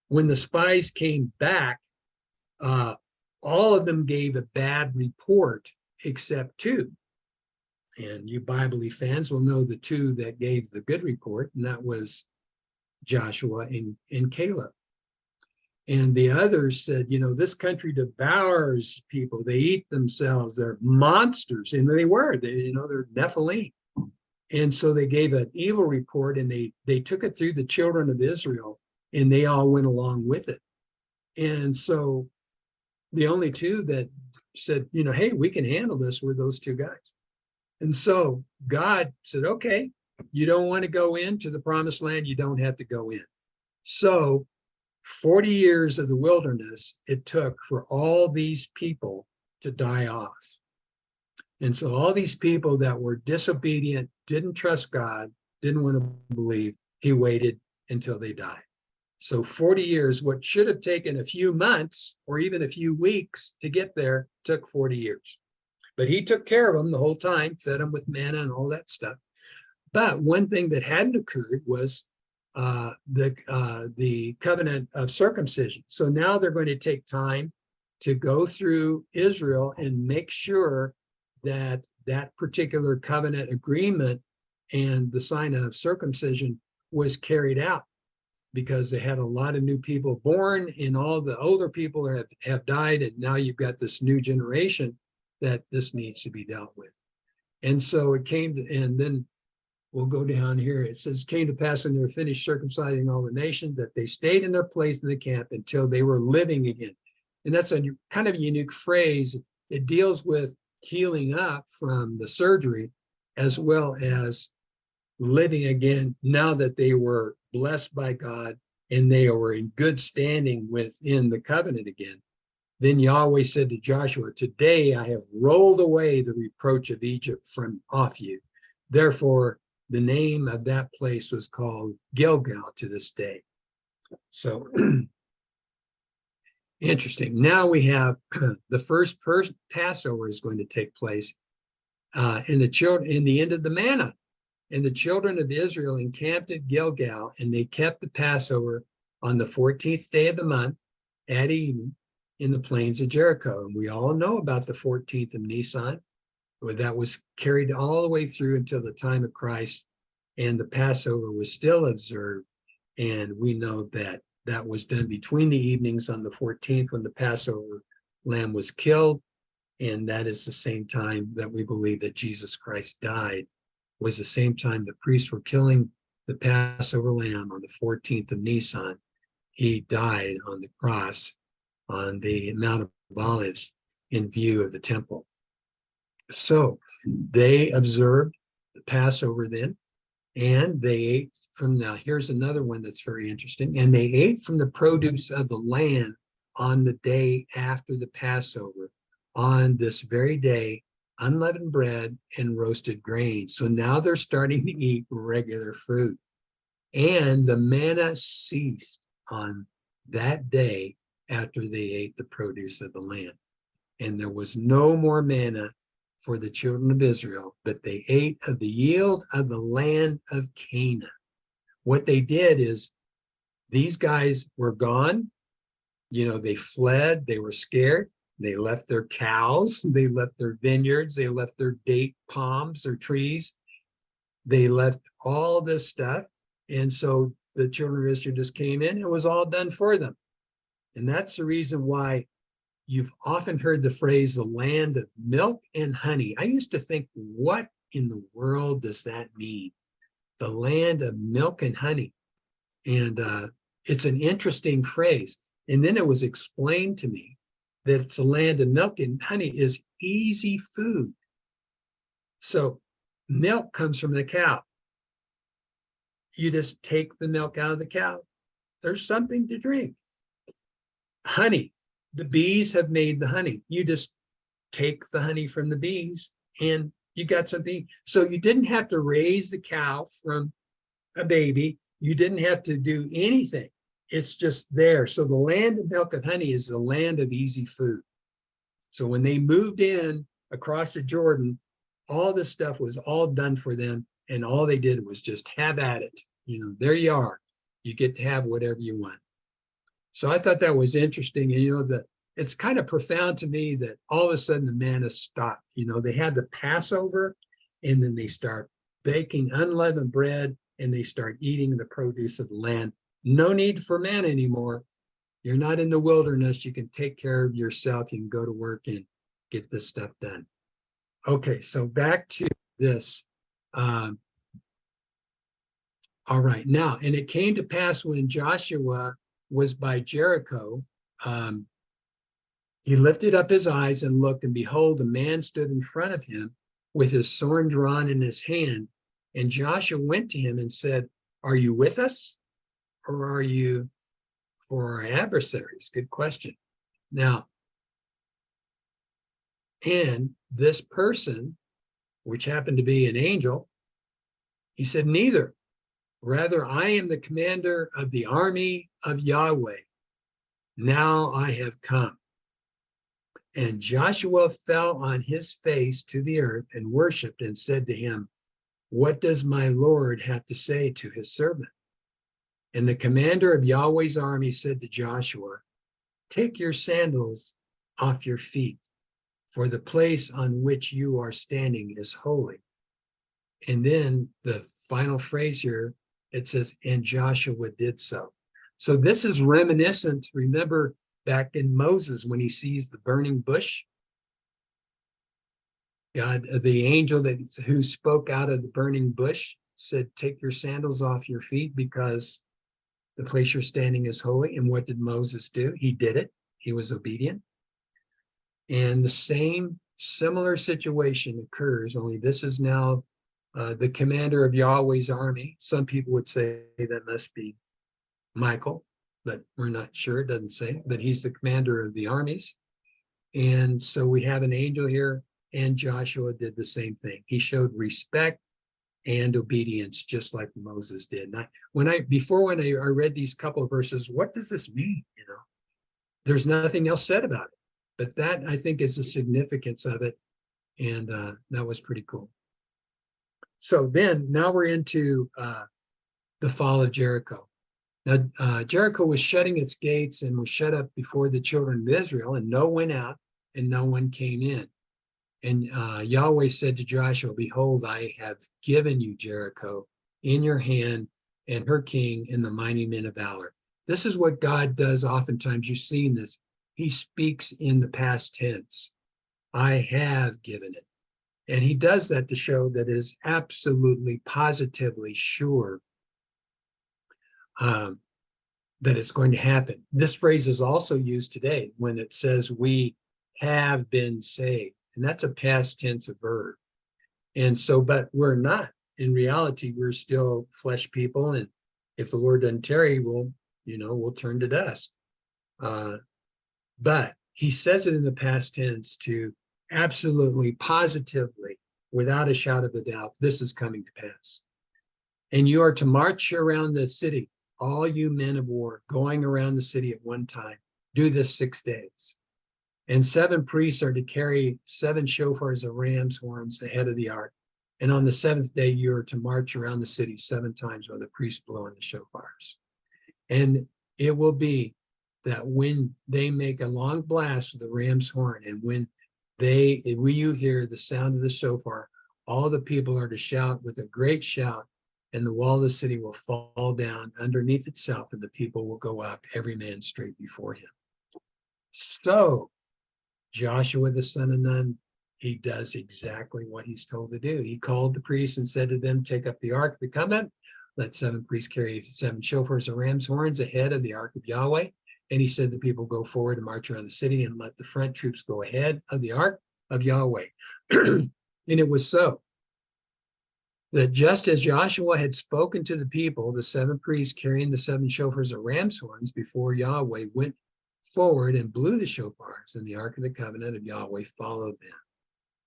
Speaker 1: When the spies came back, all of them gave a bad report except 2. And you Bible fans will know the 2 that gave the good report, and that was Joshua and Caleb. And the others said, this country devours people. They eat themselves. They're monsters. And they're Nephilim. And so they gave an evil report, and they took it through the children of Israel, and they all went along with it. And so the only 2 that said, hey, we can handle this were those 2 guys. And so God said, okay, you don't want to go into the promised land, you don't have to go in. So 40 years of the wilderness it took for all these people to die off. And so all these people that were disobedient, didn't trust God, didn't want to believe, he waited until they died. So 40 years, what should have taken a few months or even a few weeks to get there, took 40 years. But he took care of them the whole time, fed them with manna and all that stuff. But one thing that hadn't occurred was the covenant of circumcision. So now they're going to take time to go through Israel and make sure that that particular covenant agreement and the sign of circumcision was carried out, because they had a lot of new people born and all the older people have died. And now you've got this new generation that this needs to be dealt with. And so it came to, and then we'll go down here. It says, came to pass when they were finished circumcising all the nation, that they stayed in their place in the camp until they were living again. And that's a kind of a unique phrase. It deals with healing up from the surgery, as well as living again now that they were blessed by God and they were in good standing within the covenant again. Then Yahweh said to Joshua, today I have rolled away the reproach of Egypt from off you. Therefore, the name of that place was called Gilgal to this day. So interesting. Now we have the first Passover is going to take place in the end of the manna. And the children of Israel encamped at Gilgal, and they kept the Passover on the 14th day of the month at even in the plains of Jericho. And we all know about the 14th of Nisan, where that was carried all the way through until the time of Christ, and the Passover was still observed. And we know that that was done between the evenings on the 14th when the Passover lamb was killed. And that is the same time that we believe that Jesus Christ died, was the same time the priests were killing the Passover lamb on the 14th of Nisan. He died on the cross on the Mount of Olives in view of the temple. So they observed the Passover then, and they ate from the, here's another one that's very interesting, and they ate from the produce of the land on the day after the Passover, on this very day, unleavened bread and roasted grain. So now they're starting to eat regular food. And the manna ceased on that day after they ate the produce of the land. And there was no more manna for the children of Israel, but they ate of the yield of the land of Canaan. What they did is, these guys were gone. They fled, they were scared. They left their cows, they left their vineyards, they left their date palms or trees. They left all this stuff. And so the children of Israel just came in. It was all done for them. And that's the reason why you've often heard the phrase, the land of milk and honey. I used to think, what in the world does that mean? The land of milk and honey. And it's an interesting phrase. And then it was explained to me that it's a land of milk and honey is easy food. So milk comes from the cow. You just take the milk out of the cow. There's something to drink. Honey, the bees have made the honey. You just take the honey from the bees and you got something. So you didn't have to raise the cow from a baby. You didn't have to do anything. It's just there. So the land of milk and honey is the land of easy food. So when they moved in across the Jordan, all this stuff was all done for them. And all they did was just have at it. There you are. You get to have whatever you want. So I thought that was interesting. And, it's kind of profound to me that all of a sudden the manna stopped. They had the Passover, and then they start baking unleavened bread, and they start eating the produce of the land. No need for manna anymore. You're not in the wilderness. You can take care of yourself. You can go to work and get this stuff done. Okay, so back to this. All right, now, and it came to pass when Joshua was by Jericho, he lifted up his eyes and looked, and behold, a man stood in front of him with his sword drawn in his hand. And Joshua went to him and said, "Are you with us, or are you for our adversaries?" Good question. Now, and this person, which happened to be an angel, he said, "Neither. Rather, I am the commander of the army of Yahweh. Now I have come." And Joshua fell on his face to the earth and worshiped and said to him, "What does my Lord have to say to his servant?" And the commander of Yahweh's army said to Joshua, "Take your sandals off your feet, for the place on which you are standing is holy." And then the final phrase here, it says, "And Joshua did so." So this is reminiscent, remember, back in Moses when he sees the burning bush. God, the angel who spoke out of the burning bush said, "Take your sandals off your feet because the place you're standing is holy." And what did Moses do? He did it. He was obedient. And the same similar situation occurs, only this is now the commander of Yahweh's army. Some people would say that must be Michael, but we're not sure. It doesn't say, but he's the commander of the armies. And so we have an angel here, and Joshua did the same thing. He showed respect and obedience, just like Moses did. And when I read these couple of verses, what does this mean? There's nothing else said about it, but that I think is the significance of it. And that was pretty cool. So then now we're into the fall of Jericho. Now, Jericho was shutting its gates and was shut up before the children of Israel, and no one went out and no one came in. And Yahweh said to Joshua, behold, I have given you Jericho in your hand and her king and the mighty men of valor. This is what God does oftentimes. You've seen this. He speaks in the past tense. I have given it. And he does that to show that it is absolutely, positively sure that it's going to happen. This phrase is also used today when it says we have been saved. And that's a past tense of verb. And so, but we're not. In reality, we're still flesh people. And if the Lord doesn't tarry, we'll turn to dust. But he says it in the past tense to absolutely, positively, without a shadow of a doubt, this is coming to pass. And you are to march around the city, all you men of war, going around the city at one time. Do this 6 days. And 7 priests are to carry 7 shofars of ram's horns ahead of the ark. And on the 7th day, you are to march around the city 7 times while the priests blow in the shofars. And it will be that when they make a long blast with the ram's horn, and when you hear the sound of the shofar, all the people are to shout with a great shout, and the wall of the city will fall down underneath itself, and the people will go up, every man straight before him. So Joshua, the son of Nun, he does exactly what he's told to do. He called the priests and said to them, take up the ark of the covenant. Let 7 priests carry 7 shofars of ram's horns ahead of the ark of Yahweh. And he said the people go forward and march around the city, and let the front troops go ahead of the ark of Yahweh. And it was so that just as Joshua had spoken to the people, the 7 priests carrying the 7 shofars of ram's horns before Yahweh went forward and blew the shofars, and the ark of the covenant of Yahweh followed them.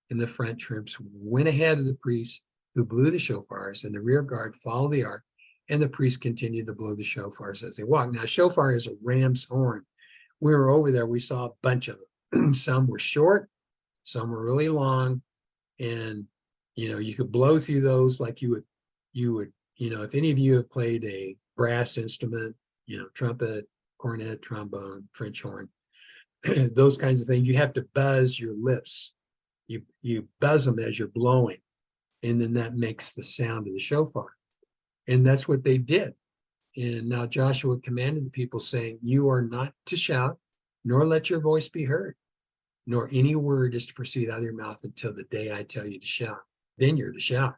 Speaker 1: And the front troops went ahead of the priests who blew the shofars, and the rear guard followed the ark, and the priests continued to blow the shofars as they walked. Now, shofar is a ram's horn. We were over there, we saw a bunch of them. Some were short, some were really long, and you could blow through those like you would, if any of you have played a brass instrument, trumpet, cornet, trombone, French horn, those kinds of things, you have to buzz your lips. You buzz them as you're blowing, and then that makes the sound of the shofar. And that's what they did. And now Joshua commanded the people, saying, you are not to shout, nor let your voice be heard, nor any word is to proceed out of your mouth until the day I tell you to shout. Then you're to shout.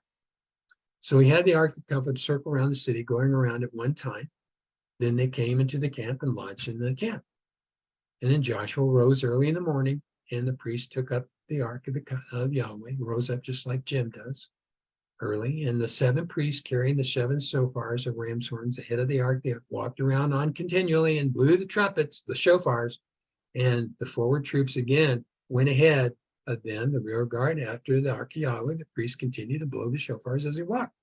Speaker 1: So he had the Ark of the Covenant circle around the city, going around at one time. Then they came into the camp and lodged in the camp. And then Joshua rose early in the morning, and the priest took up the Ark of Yahweh, rose up just like Jim does early. And the 7 priests carrying the 7 shofars of ram's horns ahead of the ark, they walked around on continually and blew the trumpets, the shofars, and the forward troops again went ahead of them, the rear guard, after the Ark of Yahweh. The priests continued to blow the shofars as they walked,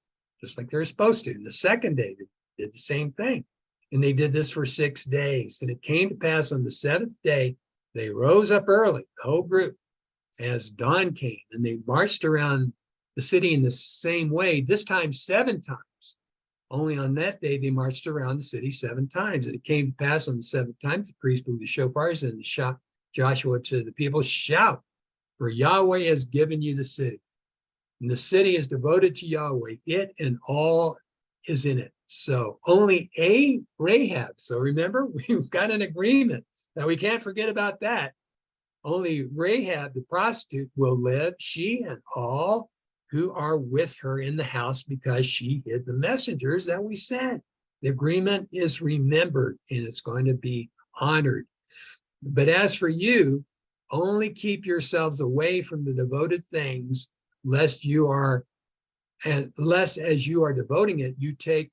Speaker 1: just like they're supposed to. And the second day, they did the same thing. And they did this for 6 days. And it came to pass on the 7th day, they rose up early, the whole group, as dawn came, and they marched around the city in the same way, this time 7 times. Only on that day, they marched around the city 7 times. And it came to pass on the 7th time, the priest blew the shofars, and Joshua to the people, shout, for Yahweh has given you the city. And the city is devoted to Yahweh, it and all is in it. So only Rahab. So remember, we've got an agreement. Now we can't forget about that. Only Rahab, the prostitute, will live, she and all who are with her in the house, because she hid the messengers that we sent. The agreement is remembered, and it's going to be honored. But as for you, only keep yourselves away from the devoted things, lest as you are devoting it, you take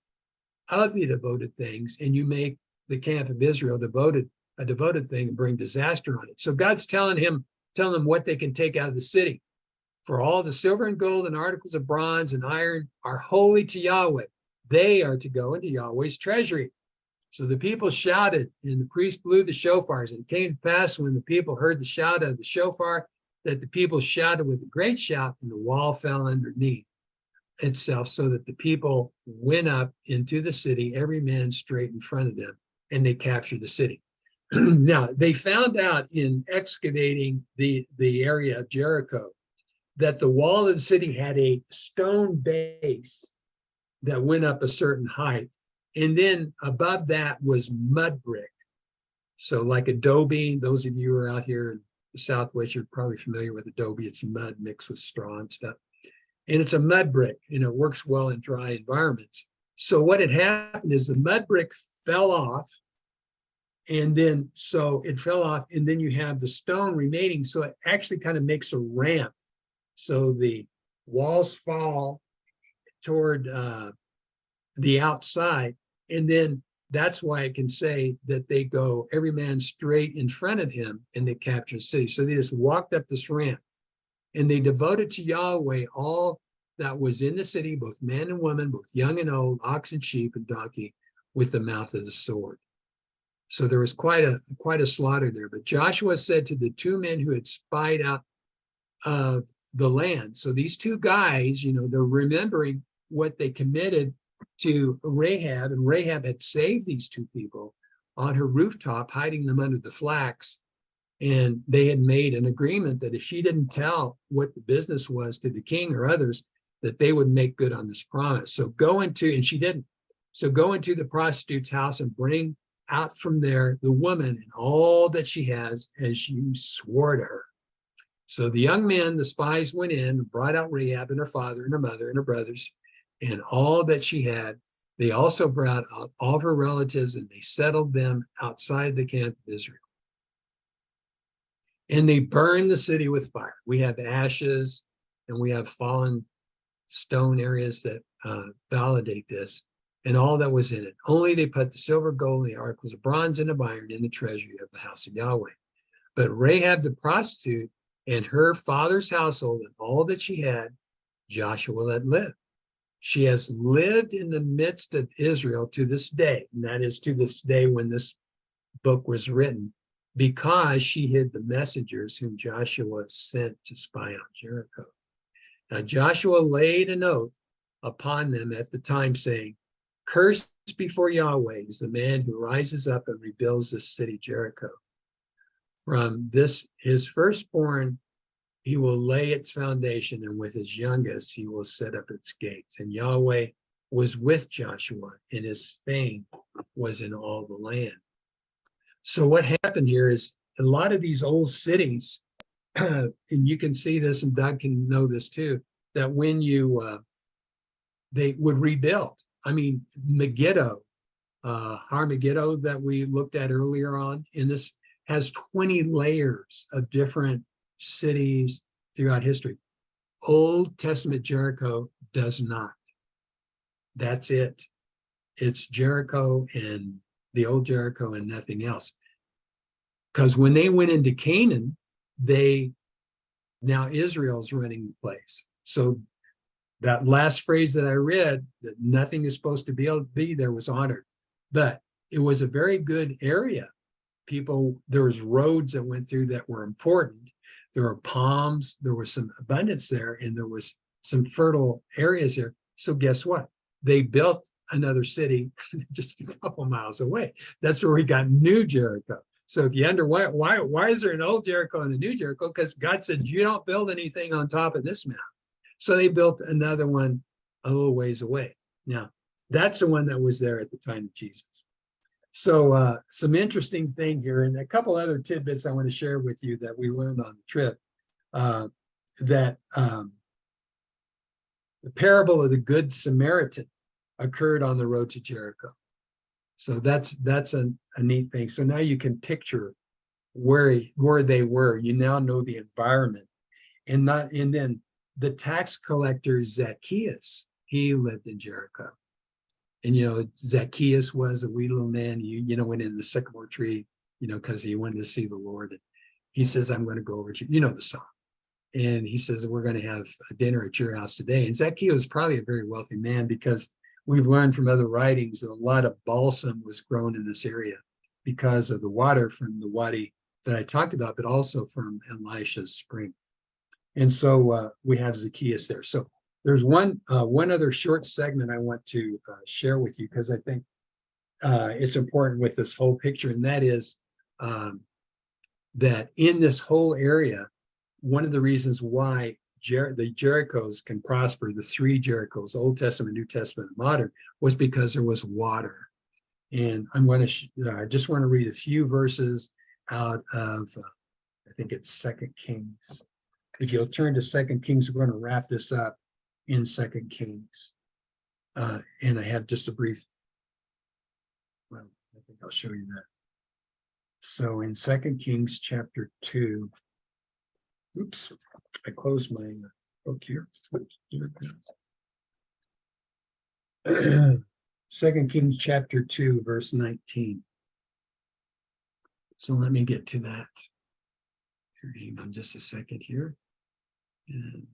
Speaker 1: of the devoted things and you make the camp of Israel a devoted thing and bring disaster on it. So God's telling them what they can take out of the city. For all the silver and gold and articles of bronze and iron are holy to Yahweh. They are to go into Yahweh's treasury. So the people shouted, and the priest blew the shofars. And it came to pass, when the people heard the shout of the shofar, that the people shouted with a great shout, and the wall fell underneath. itself so that the people went up into the city, every man straight in front of them, and they captured the city. Now, they found out in excavating the area of Jericho that the wall of the city had a stone base that went up a certain height. And then above that was mud brick. So like adobe, those of you who are out here in the Southwest, you're probably familiar with adobe. It's mud mixed with straw and stuff. And it's a mud brick, and it works well in dry environments. So what had happened is the mud brick fell off, and then so it fell off, and then you have the stone remaining. So it actually kind of makes a ramp. So the walls fall toward the outside, and then that's why I can say that they go every man straight in front of him, and they capture the city. So they just walked up this ramp, and they devoted to Yahweh all that was in the city, both man and woman, both young and old, ox and sheep and donkey, with the mouth of the sword. So there was quite a slaughter there. But Joshua said to the two men who had spied out of the land. So these two guys, they're remembering what they committed to Rahab, and Rahab had saved these two people on her rooftop, hiding them under the flax. And they had made an agreement that if she didn't tell what the business was to the king or others, that they would make good on this promise. So and she didn't. So go into the prostitute's house and bring out from there the woman and all that she has, as you swore to her. So the young men, the spies, went in and brought out Rahab and her father and her mother and her brothers and all that she had. They also brought out all of her relatives, and they settled them outside the camp of Israel. And they burned the city with fire. We have ashes, and we have fallen stone areas that validate this, and all that was in it. Only they put the silver, gold, and the articles of bronze and of iron in the treasury of the house of Yahweh. But Rahab the prostitute and her father's household and all that she had, Joshua let live. She has lived in the midst of Israel to this day, and that is to this day when this book was written, because she hid the messengers whom Joshua sent to spy out Jericho. Now Joshua laid an oath upon them at the time, saying, "Cursed before Yahweh is the man who rises up and rebuilds this city Jericho. From this his firstborn he will lay its foundation, and with his youngest he will set up its gates." And Yahweh was with Joshua, and his fame was in all the land. So what happened here is a lot of these old cities, and you can see this, and Doug can know this too, that when they would rebuild. I mean, Megiddo, Har Megiddo that we looked at earlier on in this has 20 layers of different cities throughout history. Old Testament Jericho does not. That's it. It's Jericho and the old Jericho and nothing else. Because when they went into Canaan, now Israel's running the place. So that last phrase that I read, that nothing is supposed to be able to be there, was honored. But it was a very good area. There was roads that went through that were important. There were palms, there was some abundance there, and there was some fertile areas there. So guess what? They built another city just a couple miles away. That's where we got New Jericho. So if you wonder why is there an old Jericho and a new Jericho? Because God said, you don't build anything on top of this mountain. So they built another one a little ways away. Now, that's the one that was there at the time of Jesus. So some interesting thing here, and a couple other tidbits I want to share with you that we learned on the trip, that the parable of the Good Samaritan occurred on the road to Jericho. So that's a neat thing. So now you can picture where they were. You now know the environment. And then the tax collector Zacchaeus, he lived in Jericho. And Zacchaeus was a wee little man, went in the sycamore tree, because he wanted to see the Lord. And he says, I'm going to go over to, the song. And he says, we're going to have a dinner at your house today. And Zacchaeus was probably a very wealthy man, because we've learned from other writings that a lot of balsam was grown in this area because of the water from the wadi that I talked about, but also from Elisha's spring. And so we have Zacchaeus there. So There's one other short segment I want to share with you because I think it's important with this whole picture, and that is um, that in this whole area, one of the reasons why the Jerichos can prosper, the three Jerichos, Old Testament, New Testament, and modern, was because there was water. And I'm going to I just want to read a few verses out of I think it's Second Kings. If you'll turn to Second Kings, we're going to wrap this up in Second Kings. And I have just a brief. Well, I think I'll show you that. So in Second Kings chapter 2, oops, I closed my book here. Second Kings chapter 2, verse 19. So let me get to that. Hang on just a second here. And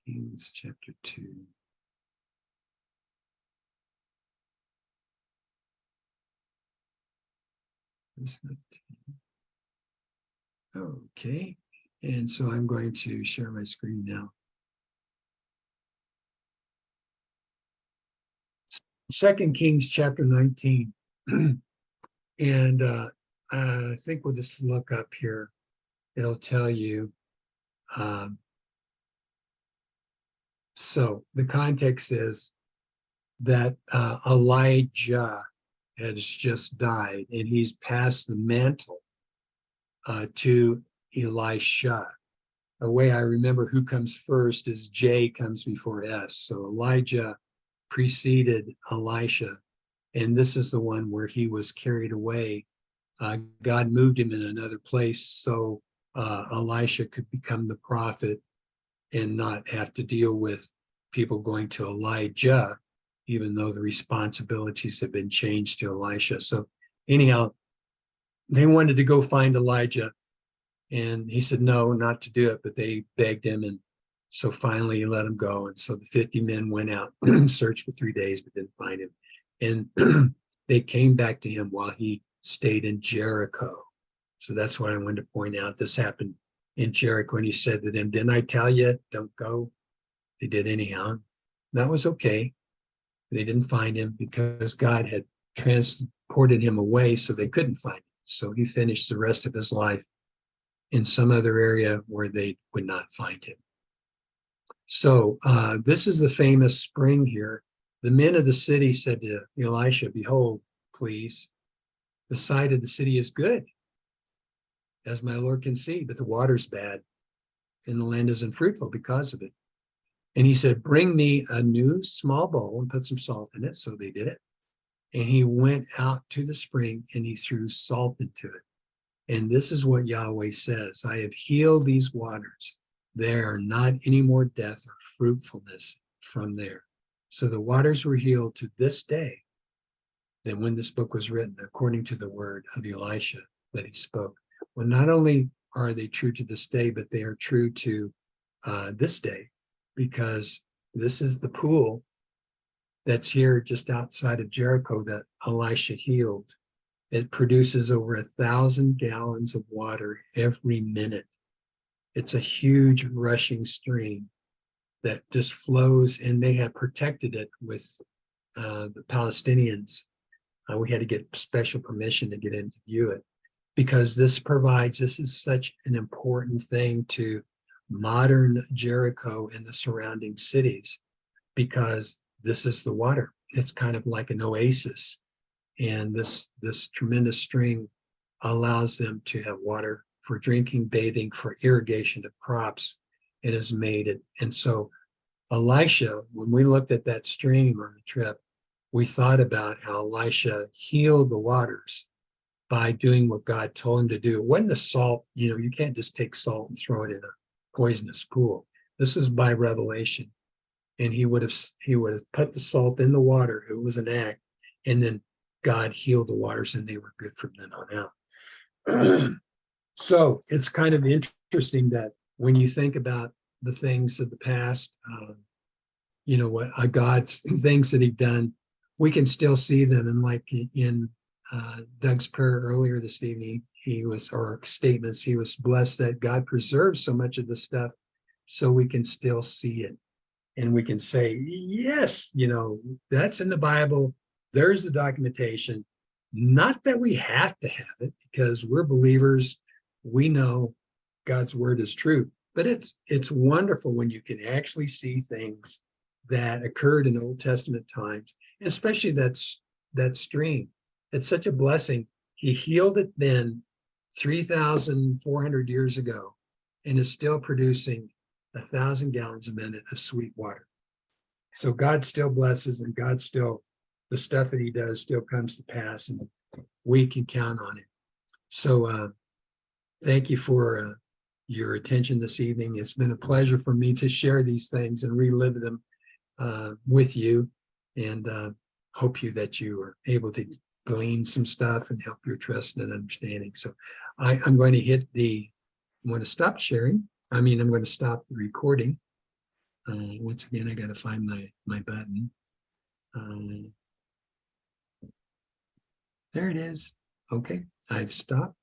Speaker 1: Kings chapter 2. Verse 19. Okay. And so I'm going to share my screen now. Second Kings chapter 19. And I think we'll just look up here. It'll tell you. So the context is that Elijah has just died, and he's passed the mantle to Elisha. The way I remember who comes first is J comes before S. So Elijah preceded Elisha, and this is the one where he was carried away. God moved him in another place so Elisha could become the prophet and not have to deal with people going to Elijah, even though the responsibilities have been changed to Elisha. So anyhow, they wanted to go find Elijah, and he said no, not to do it, but they begged him, and so finally he let him go. And so the 50 men went out, searched for 3 days, but didn't find him. And they came back to him while he stayed in Jericho. So that's what I wanted to point out. This happened in Jericho, and he said to them, didn't I tell you, don't go? They did anyhow. That was okay. They didn't find him because God had transported him away so they couldn't find him. So he finished the rest of his life in some other area where they would not find him. So this is the famous spring here. The men of the city said to Elisha, behold, please, the site of the city is good, as my Lord can see, but the water's bad and the land isn't fruitful because of it. And he said, bring me a new small bowl and put some salt in it. So they did it. And he went out to the spring and he threw salt into it. And this is what Yahweh says, I have healed these waters. There are not any more death or fruitfulness from there. So the waters were healed to this day than when this book was written, according to the word of Elisha that he spoke. Well, not only are they true to this day, but they are true to this day, because this is the pool that's here just outside of Jericho that Elisha healed. It produces over 1,000 gallons of water every minute. It's a huge rushing stream that just flows, and they have protected it with the Palestinians. We had to get special permission to get in to view it, because this is such an important thing to modern Jericho and the surrounding cities, because this is the water. It's kind of like an oasis. And this tremendous stream allows them to have water for drinking, bathing, for irrigation of crops. It has made it. And so Elisha, when we looked at that stream on the trip, we thought about how Elisha healed the waters by doing what God told him to do. It wasn't the salt, you can't just take salt and throw it in a poisonous pool. This is by revelation. And he would have put the salt in the water. It was an act. And then God healed the waters and they were good from then on out. So it's kind of interesting that when you think about the things of the past, what God's things that he'd done, we can still see them. And like in Doug's prayer earlier this evening, or statements, he was blessed that God preserves so much of the stuff so we can still see it. And we can say, yes, that's in the Bible. There's the documentation. Not that we have to have it, because we're believers. We know God's word is true. But it's wonderful when you can actually see things that occurred in Old Testament times, especially that stream. It's such a blessing. He healed it then 3,400 years ago, and is still producing 1,000 gallons a minute of sweet water. So God still blesses, and God still, the stuff that he does still comes to pass, and we can count on it. So thank you for your attention this evening. It's been a pleasure for me to share these things and relive them with you, and hope that you are able to glean some stuff and help your trust and understanding. So I'm going to I'm going to stop sharing. I'm going to stop the recording. Once again, I got to find my button. There it is. Okay, I've stopped.